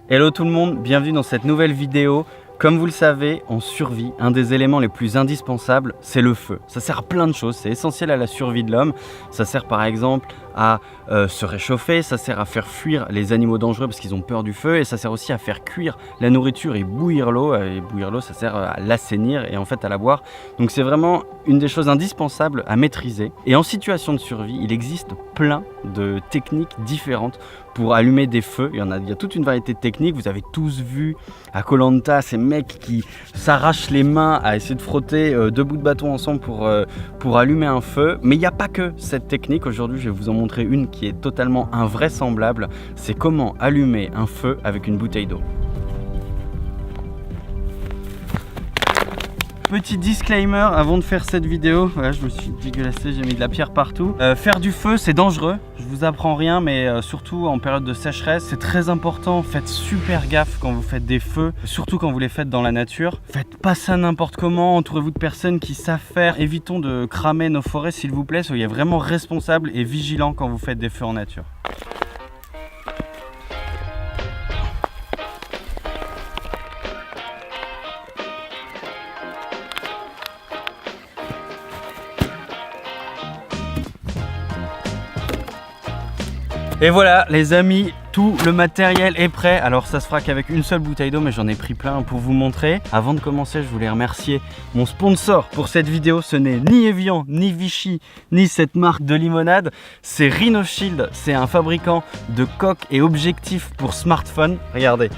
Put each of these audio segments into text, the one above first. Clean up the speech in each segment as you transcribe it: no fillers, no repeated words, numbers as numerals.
Hello tout le monde, bienvenue dans cette nouvelle vidéo. Comme vous le savez, en survie, un des éléments les plus indispensables, c'est le feu. Ça sert à plein de choses, c'est essentiel à la survie de l'homme. Ça sert par exemple à se réchauffer, ça sert à faire fuir les animaux dangereux parce qu'ils ont peur du feu, et ça sert aussi à faire cuire la nourriture et bouillir l'eau. Et bouillir l'eau, ça sert à l'assainir et en fait à la boire. Donc c'est vraiment une des choses indispensables à maîtriser. Et en situation de survie, il existe plein de techniques différentes pour allumer des feux. Il y a toute une variété de techniques. Vous avez tous vu à Koh Lanta ces mecs qui s'arrachent les mains à essayer de frotter deux bouts de bâton ensemble pour allumer un feu. Mais il n'y a pas que cette technique. Aujourd'hui, je vais vous en montrer une qui est totalement invraisemblable. C'est comment allumer un feu avec une bouteille d'eau. Petit disclaimer avant de faire cette vidéo, voilà, je me suis dégueulassé, j'ai mis de la pierre partout. Faire du feu, c'est dangereux, je vous apprends rien, mais surtout en période de sécheresse, c'est très important. Faites super gaffe quand vous faites des feux, surtout quand vous les faites dans la nature. Faites pas ça n'importe comment, entourez-vous de personnes qui savent faire. Évitons de cramer nos forêts s'il vous plaît, soyez vraiment responsables et vigilants quand vous faites des feux en nature. Et voilà les amis, tout le matériel est prêt. Alors ça se fera qu'avec une seule bouteille d'eau, mais j'en ai pris plein pour vous montrer. Avant de commencer, je voulais remercier mon sponsor pour cette vidéo. Ce n'est ni Evian, ni Vichy, ni cette marque de limonade. C'est Rhinoshield, c'est un fabricant de coques et objectifs pour smartphone. Regardez,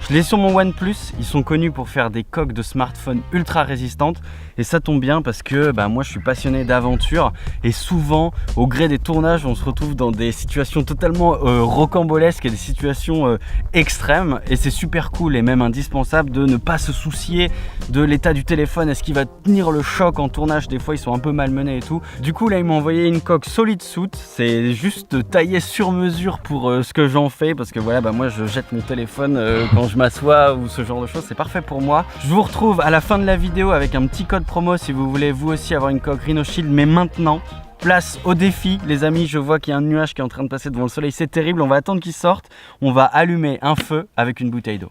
je l'ai sur mon OnePlus, ils sont connus pour faire des coques de smartphone ultra résistantes. Et ça tombe bien parce que moi je suis passionné d'aventure et souvent au gré des tournages on se retrouve dans des situations totalement rocambolesques et des situations extrêmes, et c'est super cool et même indispensable de ne pas se soucier de l'état du téléphone. Est-ce qu'il va tenir le choc en tournage? Des fois ils sont un peu malmenés et tout. Du coup là ils m'ont envoyé une coque Solid Suit, c'est juste taillé sur mesure pour ce que j'en fais, parce que voilà moi je jette mon téléphone quand je m'assois ou ce genre de choses, c'est parfait pour moi. Je vous retrouve à la fin de la vidéo avec un petit code promo si vous voulez vous aussi avoir une coque Rhinoshield. Mais maintenant, place au défi les amis. Je vois qu'il y a un nuage qui est en train de passer devant le soleil, c'est terrible. On va attendre qu'il sorte, on va allumer un feu avec une bouteille d'eau.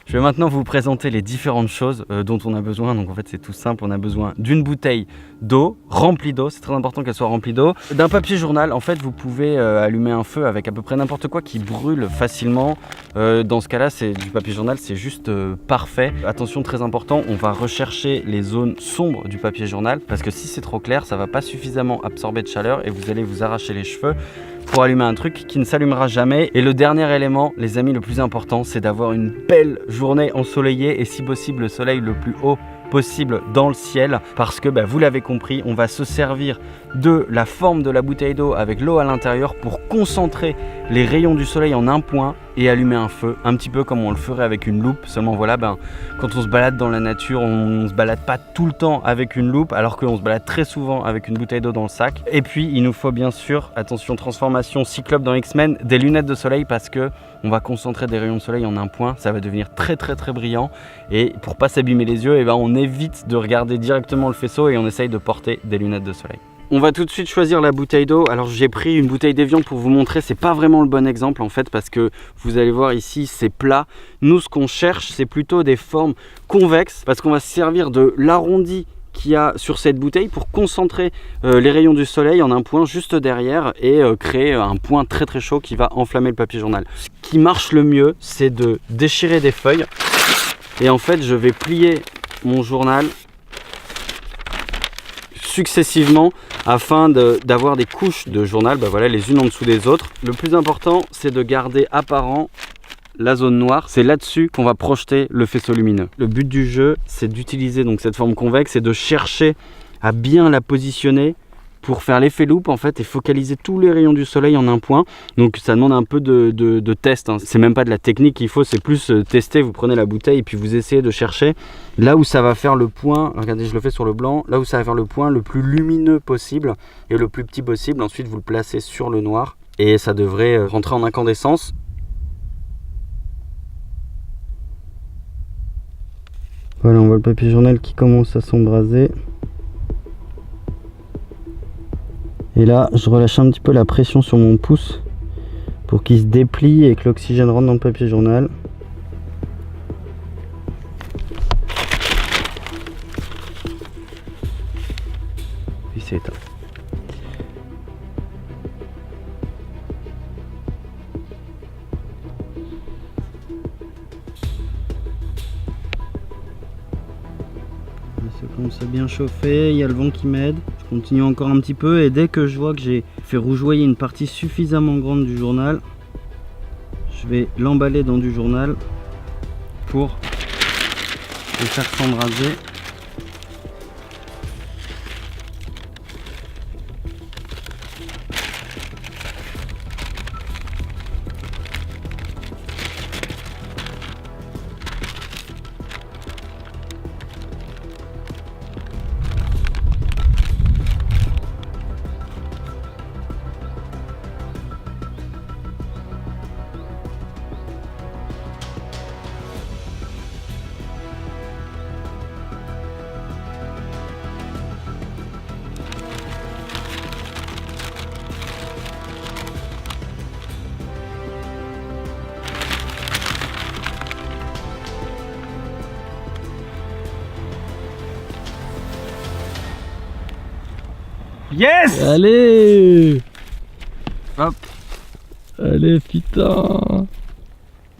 Je vais maintenant vous présenter les différentes choses dont on a besoin. Donc en fait c'est tout simple, on a besoin d'une bouteille d'eau remplie d'eau, c'est très important qu'elle soit remplie d'eau, d'un papier journal. En fait vous pouvez allumer un feu avec à peu près n'importe quoi qui brûle facilement. Dans ce cas là c'est du papier journal, c'est juste parfait. Attention, très important, on va rechercher les zones sombres du papier journal, parce que si c'est trop clair ça va pas suffisamment absorber de chaleur et vous allez vous arracher les cheveux pour allumer un truc qui ne s'allumera jamais. Et le dernier élément les amis, le plus important, c'est d'avoir une belle journée ensoleillée et si possible le soleil le plus haut possible dans le ciel, parce que vous l'avez compris, on va se servir de la forme de la bouteille d'eau avec l'eau à l'intérieur pour concentrer les rayons du soleil en un point et allumer un feu, un petit peu comme on le ferait avec une loupe. Seulement voilà, quand on se balade dans la nature, on se balade pas tout le temps avec une loupe, alors qu'on se balade très souvent avec une bouteille d'eau dans le sac. Et puis il nous faut bien sûr, attention transformation Cyclope dans X-Men, des lunettes de soleil, parce que on va concentrer des rayons de soleil en un point, ça va devenir très brillant, et pour pas s'abîmer les yeux, on évite de regarder directement le faisceau et on essaye de porter des lunettes de soleil. On va tout de suite choisir la bouteille d'eau. Alors j'ai pris une bouteille d'Evian pour vous montrer, c'est pas vraiment le bon exemple en fait, parce que vous allez voir ici c'est plat. Nous ce qu'on cherche c'est plutôt des formes convexes, parce qu'on va se servir de l'arrondi qu'il y a sur cette bouteille pour concentrer les rayons du soleil en un point juste derrière et créer un point très chaud qui va enflammer le papier journal. Ce qui marche le mieux c'est de déchirer des feuilles, et en fait je vais plier mon journal successivement afin d'avoir des couches de journal les unes en dessous des autres. Le plus important c'est de garder apparent la zone noire, c'est là-dessus qu'on va projeter le faisceau lumineux. Le but du jeu c'est d'utiliser donc cette forme convexe et de chercher à bien la positionner pour faire l'effet loupe en fait et focaliser tous les rayons du soleil en un point. Donc ça demande un peu de test, hein. C'est même pas de la technique qu'il faut, c'est plus tester. Vous prenez la bouteille et puis vous essayez de chercher là où ça va faire le point. Regardez, je le fais sur le blanc, là où ça va faire le point le plus lumineux possible et le plus petit possible. Ensuite vous le placez sur le noir et ça devrait rentrer en incandescence. Voilà, on voit le papier journal qui commence à s'embraser. Et là, je relâche un petit peu la pression sur mon pouce pour qu'il se déplie et que l'oxygène rentre dans le papier journal. c'est éteint. Ça commence à bien chauffer, il y a le vent qui m'aide. Je continue encore un petit peu et dès que je vois que j'ai fait rougeoyer une partie suffisamment grande du journal, je vais l'emballer dans du journal pour le faire s'embraser. Yes! Allez! Hop! Allez, putain!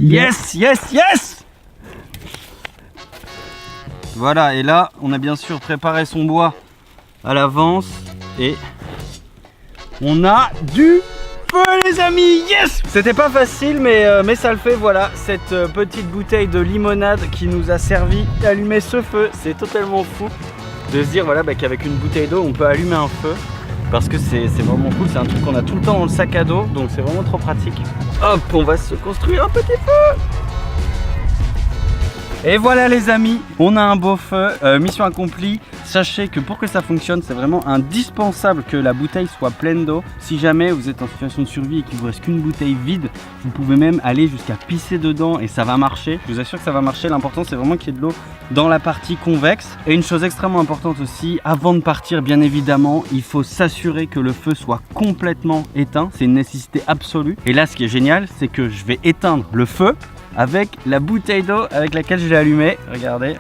Yes, yes, yes! Voilà, et là, on a bien sûr préparé son bois à l'avance et on a du feu, les amis! Yes! C'était pas facile, mais ça le fait. Voilà, cette petite bouteille de limonade qui nous a servi d'allumer ce feu. C'est totalement fou de se dire voilà, qu'avec une bouteille d'eau, on peut allumer un feu. Parce que c'est vraiment cool, c'est un truc qu'on a tout le temps dans le sac à dos, donc c'est vraiment trop pratique. Hop, on va se construire un petit feu. Et voilà les amis, on a un beau feu, mission accomplie. Sachez que pour que ça fonctionne, c'est vraiment indispensable que la bouteille soit pleine d'eau. Si jamais vous êtes en situation de survie et qu'il vous reste qu'une bouteille vide, vous pouvez même aller jusqu'à pisser dedans et ça va marcher. Je vous assure que ça va marcher, l'important c'est vraiment qu'il y ait de l'eau dans la partie convexe. Et une chose extrêmement importante aussi, avant de partir bien évidemment, il faut s'assurer que le feu soit complètement éteint. C'est une nécessité absolue. Et là ce qui est génial, c'est que je vais éteindre le feu avec la bouteille d'eau avec laquelle je l'ai allumé. Regardez.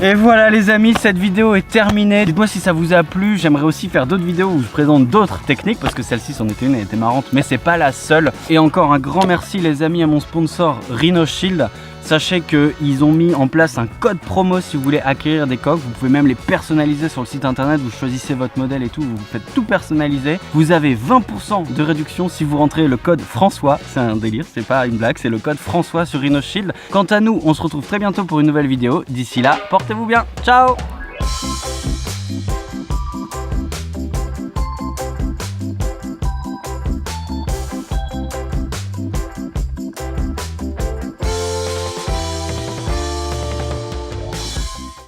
Et voilà les amis, cette vidéo est terminée. Dites-moi si ça vous a plu. J'aimerais aussi faire d'autres vidéos où je présente d'autres techniques parce que celle-ci c'en était une, elle était marrante, mais c'est pas la seule. Et encore un grand merci les amis à mon sponsor Rhino Shield. Sachez qu'ils ont mis en place un code promo si vous voulez acquérir des coques. Vous pouvez même les personnaliser sur le site internet. Vous choisissez votre modèle et tout, vous faites tout personnaliser. Vous avez 20% de réduction si vous rentrez le code François. C'est un délire, c'est pas une blague, c'est le code François sur Rhino Shield. Quant à nous, on se retrouve très bientôt pour une nouvelle vidéo. D'ici là, portez-vous bien. Ciao!